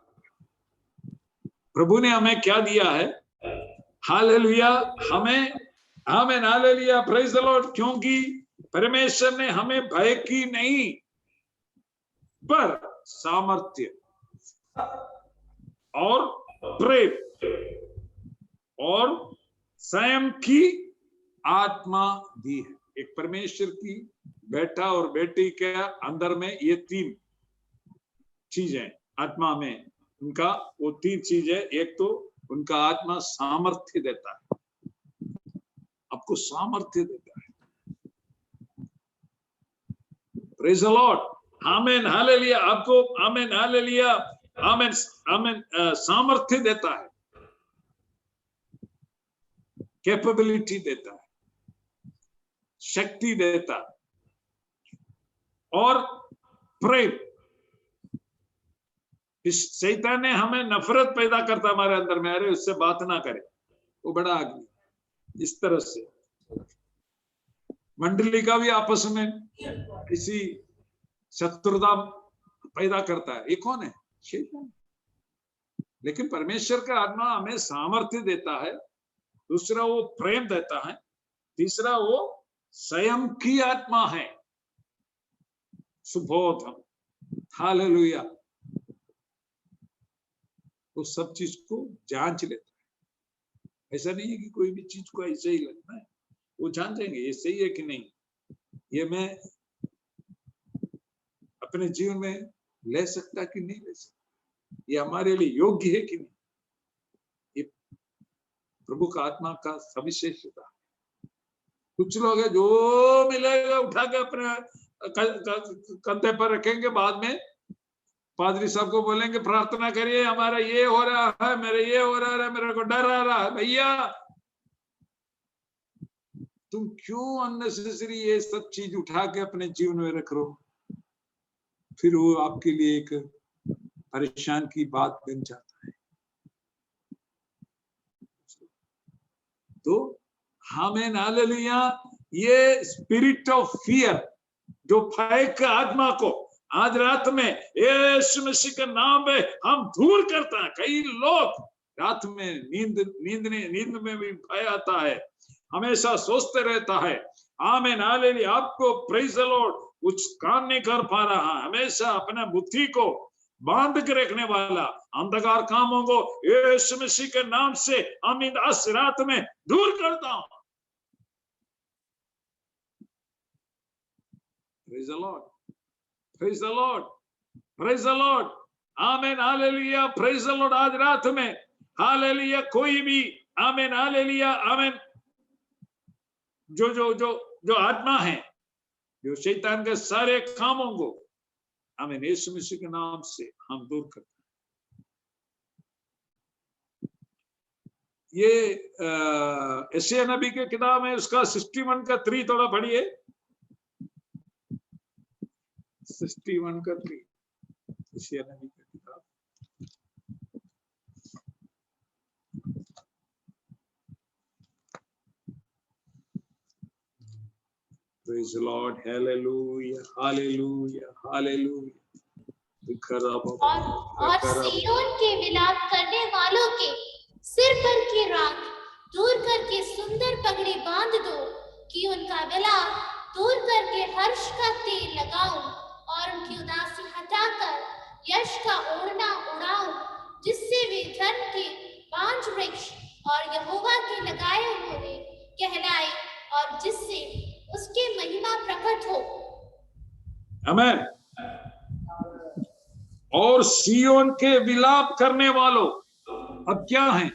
प्रभु ने हमें क्या दिया है? हालेलुया, हमें हालेलुया प्रेज द लॉर्ड, क्योंकि परमेश्वर ने हमें भय की नहीं पर सामर्थ्य और प्रेम और संयम की आत्मा दी है। एक परमेश्वर की बेटा और बेटी के अंदर में ये 3 चीजें आत्मा में, उनका वो 3 चीजें। एक तो उनका आत्मा सामर्थ्य देता है, आपको सामर्थ्य देता है। Praise the Lord, amen hallelujah. आपको आमेन हालेलुया, आमेन आमेन सामर्थ्य देता है, कैपेबिलिटी देता है, शक्ति देता है और प्रेम। इस शैतान ने हमें नफरत पैदा करता हमारे अंदर में, अरे उससे बात ना करे, वो बड़ा आदमी। इस तरह से मंडली का भी आपस में किसी शत्रुता पैदा करता है। ये कौन है? शैतान। लेकिन परमेश्वर का आत्मा हमें सामर्थ्य देता है, दूसरा वो प्रेम देता है, तीसरा वो संयम की आत्मा है, सुबोधम। हालेलुया। वो सब चीज को जांच लेता है। ऐसा नहीं है कि कोई भी चीज को ऐसे ही लगता है, वो जांचेंगे ये सही है कि नहीं, ये मैं अपने जीवन में ले सकता कि नहीं ले सकता, ये हमारे लिए योग्य है कि नहीं। ये प्रभु का आत्मा का सविशेषता है। कुछ लोग है जो मिलेगा उठा के अपने कंधे पर रखेंगे, बाद में पादरी साहब को बोलेंगे प्रार्थना करिए, हमारा ये हो रहा है, मेरे ये हो रहा है, मेरे को डर आ रहा है। भैया तुम क्यों अननेसेसरी ये सब चीज उठा के अपने जीवन में रख रहे हो? फिर वो आपके लिए एक परेशान की बात बन जाता है। तो हमें हालेलुया, ये स्पिरिट ऑफ फियर, जो भय का आत्मा को आज रात में यीशु मसीह के नाम में हम दूर करते हैं। कई लोग रात में नींद में भी भय आता है, हमेशा सोचते रहता है। आमीन हालेलुया। आपको प्रेज द लॉर्ड कुछ काम नहीं कर पा रहा, हमेशा अपने बुद्धि को बांध के रखने वाला अंधकार कामों को यीशु मसीह के नाम से हम इस रात में दूर करता हूं। Praise the Lord, praise the Lord, praise the Lord. आमीन हालेलुया, प्रेज द लॉर्ड। आज रात में हालेलुया कोई भी आमीन हालेलुया आमीन जो जो जो जो आत्मा है, जो शैतान के सारे कामों को आमीन यीशु मसीह के नाम से हम दूर करते हैं। ये यशायाह नबी के किताब में उसका 61 का 3 थोड़ा पढ़िए। 61 का 3 यशायाह नबी का किताब। Praise the Lord, hallelujah, hallelujah, hallelujah. और सिय्योन के विलाप करने वालों के सिर पर की राख दूर करके सुंदर पगड़ी बांध दो, कि उनका विलाप दूर करके हर्ष का तेल लगाऊं और उनकी उदासी हटाकर यश का ओढ़ना उड़ाऊं, जिससे वे धर्म के 5 वृक्ष और यहोवा के लगाए हुए कहलाए और जिससे उसके महिमा प्रकट हो। आमीन। और सिय्योन के विलाप करने वालों, अब क्या है?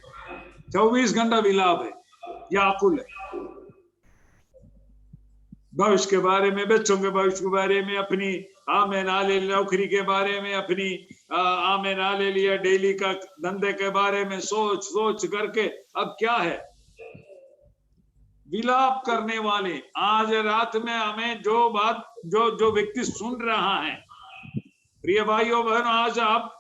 24 घंटा विलाप है या आकुल है। भविष्य के बारे में, बच्चों के भविष्य के बारे में, अपनी आमीन हालेलुया नौकरी के बारे में, अपनी आमीन हालेलुया डेली का धंधे के बारे में सोच सोच करके अब क्या है? विलाप करने वाले, आज रात में हमें जो बात जो व्यक्ति सुन रहा है, प्रिय भाइयों बहनों, आज आप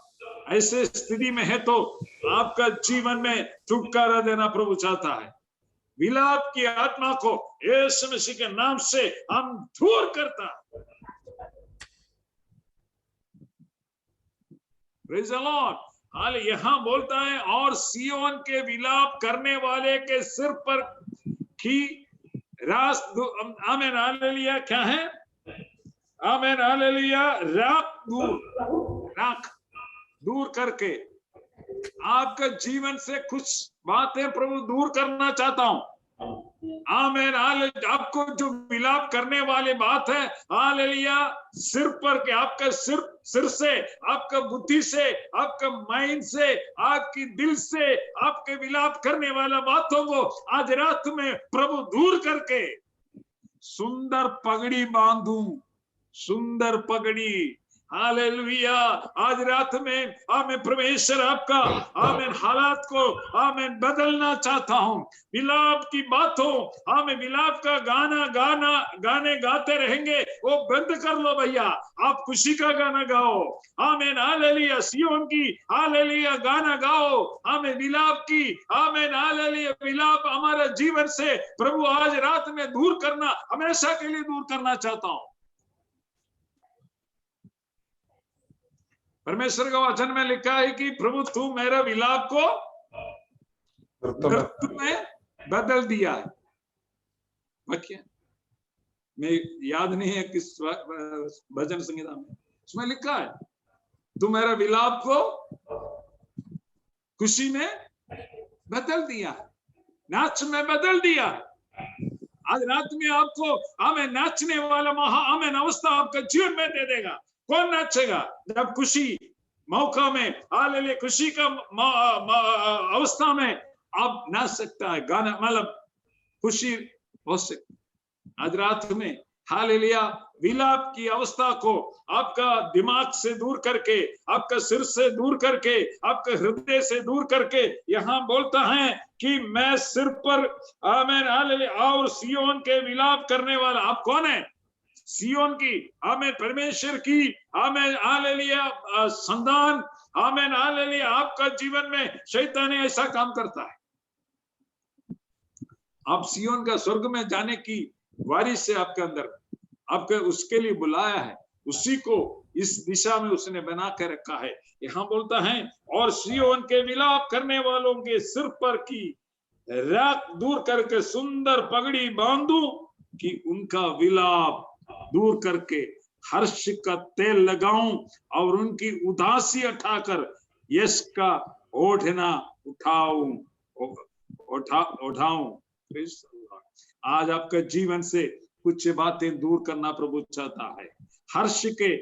ऐसे स्थिति में है तो आपका जीवन में छुटकारा देना प्रभु चाहता है। विलाप की आत्मा को यीशु मसीह के नाम से हम दूर करता। Praise the Lord. हाल यहाँ बोलता है, और सियोन के विलाप करने वाले के सिर पर की रास, आमीन हालेलुया, क्या है? आमीन हालेलुया, राख दूर करके आपका जीवन से कुछ बातें प्रभु दूर करना चाहता हूं। आमीन हालेलुया। आपको जो विलाप करने वाली बात है, हालेलुया, सिर पर के, आपका सिर से, आपका बुद्धि से, आपका माइंड से, आपकी दिल से आपके विलाप करने वाला बातों को आज रात में प्रभु दूर करके सुंदर पगड़ी बांधू, सुंदर पगड़ी। हालेलुया। आज रात में आमीन परमेश्वर आपका आमीन हालात को आमीन बदलना चाहता हूं। विलाप की बातों, आमीन विलाप का गाने गाते रहेंगे, वो बंद कर लो भैया, आप खुशी का गाना गाओ। आमीन हालेलुया। सियोन की हालेलुया गाना गाओ। आमीन विलाप की, आमीन हालेलुया, विलाप हमारे जीवन से प्रभु आज रात में दूर करना, हमेशा के लिए दूर करना चाहता हूं। परमेश्वर का वचन में लिखा है कि प्रभु तू मेरे विलाप को नृत्य में बदल दिया है। वाक्य मैं याद नहीं है किस भजन संहिता में, उसमें लिखा है तू मेरा विलाप को खुशी में बदल दिया है, नाच में बदल दिया है। आज रात में आपको हमें नाचने वाला हमें अवस्था आपका जीवन में दे देगा। कौन नाचेगा? जब खुशी मौका में, हालेलुया, खुशी का अवस्था में आप नाच सकता है, गाना मतलब खुशी हो सकती। आज रात में हालेलुया विलाप की अवस्था को आपका दिमाग से दूर करके, आपका सिर से दूर करके, आपके हृदय से दूर करके, यहाँ बोलता है कि मैं सिर पर आमीन हालेलुया, और सियोन के विलाप करने वाला। आप कौन है? सियोन की, आमीन परमेश्वर की, आमीन हालेलुया संतान, आमीन हालेलुया। आपका जीवन में शैतान ऐसा काम करता है, आप सियोन का स्वर्ग में जाने की वारिस से आपके अंदर, आपके उसके लिए बुलाया है, उसी को इस दिशा में उसने बना के रखा है। यहाँ बोलता है, और सियोन के विलाप करने वालों के सिर पर की राख दूर करके सुंदर पगड़ी बांधू, कि उनका विलाप दूर करके हर्ष का तेल लगाऊं, और उनकी उदासी हटाकर यश का ओढ़ना उठाऊं। आज आपका जीवन से कुछ बातें दूर करना प्रभु चाहता है। हर्ष के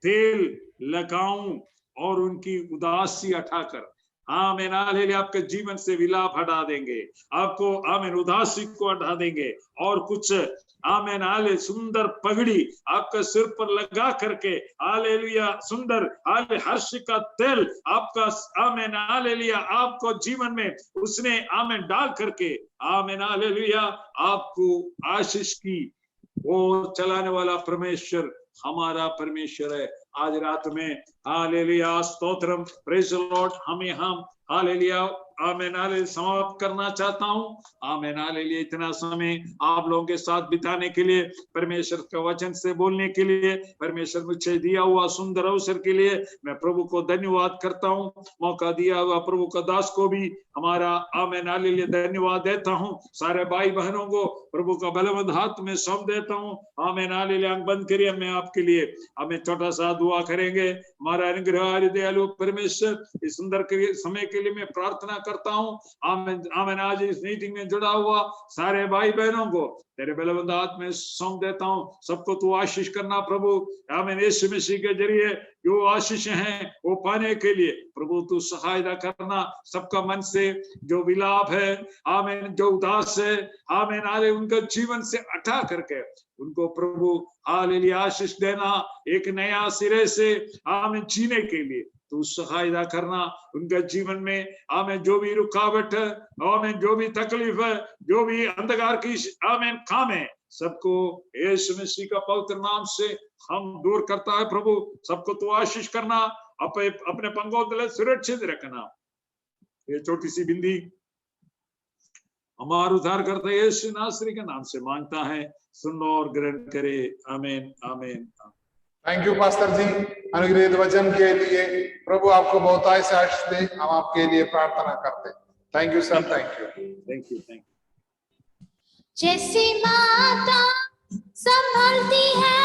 तेल लगाऊं और उनकी उदासी हटाकर, आमीन हालेलुया, आपके जीवन से विलाप हटा देंगे, आपको आमीन उदासी को हटा देंगे, और कुछ आमीन हालेलुया सुंदर पगड़ी आपका सिर पर लगा करके, हालेलुया सुंदर हर्ष का तेल आपका आमीन हालेलुया आपको जीवन में उसने आमीन डाल करके, आमीन हालेलुया आपको आशीष की ओर चलाने वाला परमेश्वर हमारा परमेश्वर है। आज रात में hallelujah stotram, praise the Lord, हम यहाँ हालेलुया आमीन हालेलुया समाप्त करना चाहता हूँ। आमीन हालेलुया इतना समय आप लोगों के साथ बिताने के लिए, परमेश्वर के वचन से बोलने के लिए, परमेश्वर मुझे दिया हुआ सुंदर अवसर के लिए मैं प्रभु को धन्यवाद करता हूँ। मौका दिया हुआ प्रभु का दास को भी हमारा आमीन हालेलुया धन्यवाद देता हूँ। सारे भाई बहनों को प्रभु का बलवंत हाथ में सौंप देता हूँ। आमीन हालेलुया। आंख बंद करिए, मैं आपके लिए हमें छोटा सा दुआ करेंगे। हमारा अनुग्रह दयालु परमेश्वर, इस सुंदर समय के लिए मैं प्रार्थना करता हूँ। आमीन आमीन। आज इस मीटिंग में जुड़ा हुआ सारे भाई बहनों को तेरे बलवंत हाथ में सौंप देता हूँ। सबको तू आशीष करना प्रभु। आमीन। यीशु मसीह के जरिए जो आशीष हैं वो पाने के लिए प्रभु तू सहायता करना। सबका मन से जो विलाप है, आमीन, जो उदास है, आमीन हालेलुया, उनका जीवन से हटा करके उनको प्रभु हालेलुया आशीष देना। एक नया सिरे से आमीन जीने के लिए तू सहायता करना उनके जीवन में। आमीन, जो भी रुकावट है, आमीन, जो भी तकलीफ है, जो भी अंधकार की आमीन काम है, सबको यीशु मसीह का पवित्र नाम से हम दूर करता है। प्रभु सबको तू आशीष करना, अपने पंगों तले सुरक्षित रखना। ये छोटी सी बिंदी हमारा उद्धार करता यीशु नासरी के नाम से मांगता है, सुनो और ग्रहण करे। आमीन, आमीन। थैंक यू पास्टर जी अनुग्रहित वचन के लिए। प्रभु आपको बहुतायत से आशीष दे, हम आपके लिए प्रार्थना करते हैं। Thank you sir, thank you, thank you, thank you. जैसे माता संभालती है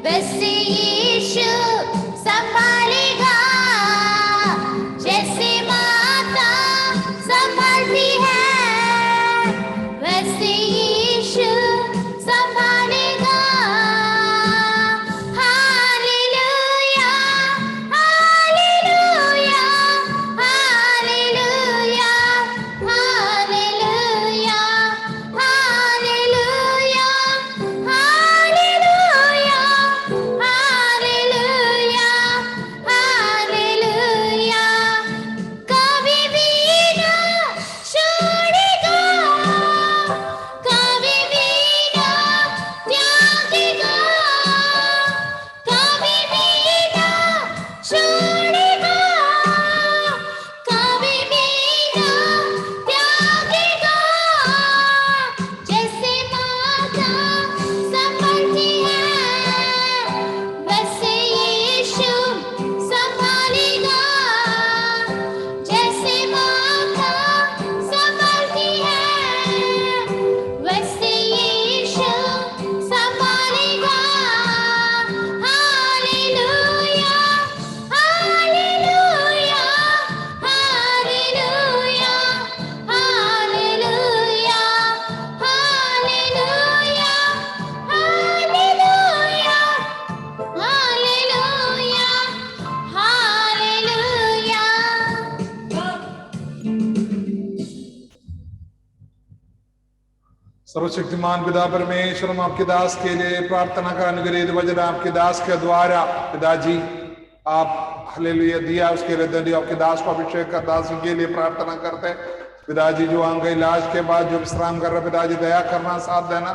वैसे यीशु संभालेगा। जैसे माता संभालती है वैसे यीशु संभालेगा। Hallelujah, hallelujah, hallelujah, hallelujah, hallelujah, hallelujah, hallelujah, hallelujah. कभी भी ना छोड़ेगा, कभी भी ना त्यागेगा, कभी भी ना छोड़ेगा, कभी भी ना त्यागेगा। जैसे माता संभालती है वैसे यीशु संभालेगा। जैसे माता संभालती है वैसे यीशु संभालेगा। Hallelujah, hallelujah, hallelujah, hallelujah, hallelujah, hallelujah, hallelujah, सर्वशक्तिमान पिता परमेश्वर, हम आपके दास के लिए प्रार्थना का अनुग्रहित वचन आपके दास के द्वारा पिताजी आप हालेलुया दिया, उसके लिए धन्यवाद। आपके दास को अभिषेक कर दास के लिए प्रार्थना करते हैं पिताजी, जो अंग इलाज के बाद जो विश्राम कर रहे पिताजी, दया करना, साथ देना।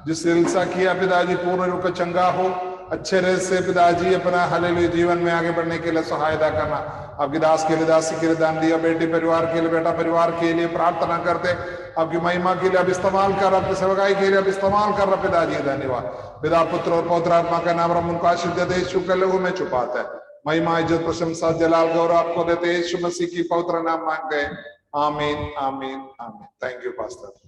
जिस चिकित्सा किया पिताजी पूर्ण रूप से चंगा हो, अच्छे रह से पिताजी अपना हालेलुया जीवन में आगे बढ़ने के लिए सहायता करना। आपके दास के लिए, दासी के लिए दान दिया, बेटी परिवार के लिए, बेटा परिवार के लिए प्रार्थना करते, आपकी महिमा के लिए अब इस्तेमाल कर, आपकी सेवकाई के लिए अब इस्तेमाल कर रहा पिताजी, धन्यवाद। पिता पुत्र और पवित्र आत्मा का नाम उनको आशीष देते, यीशु के लोगों में छुपाता है। महिमा इज्जत प्रशंसा जलाल गौरव आपको देते, यीशु मसीह की पवित्र नाम मांग गए, आमीन, आमीन, आमीन। Thank you pastor.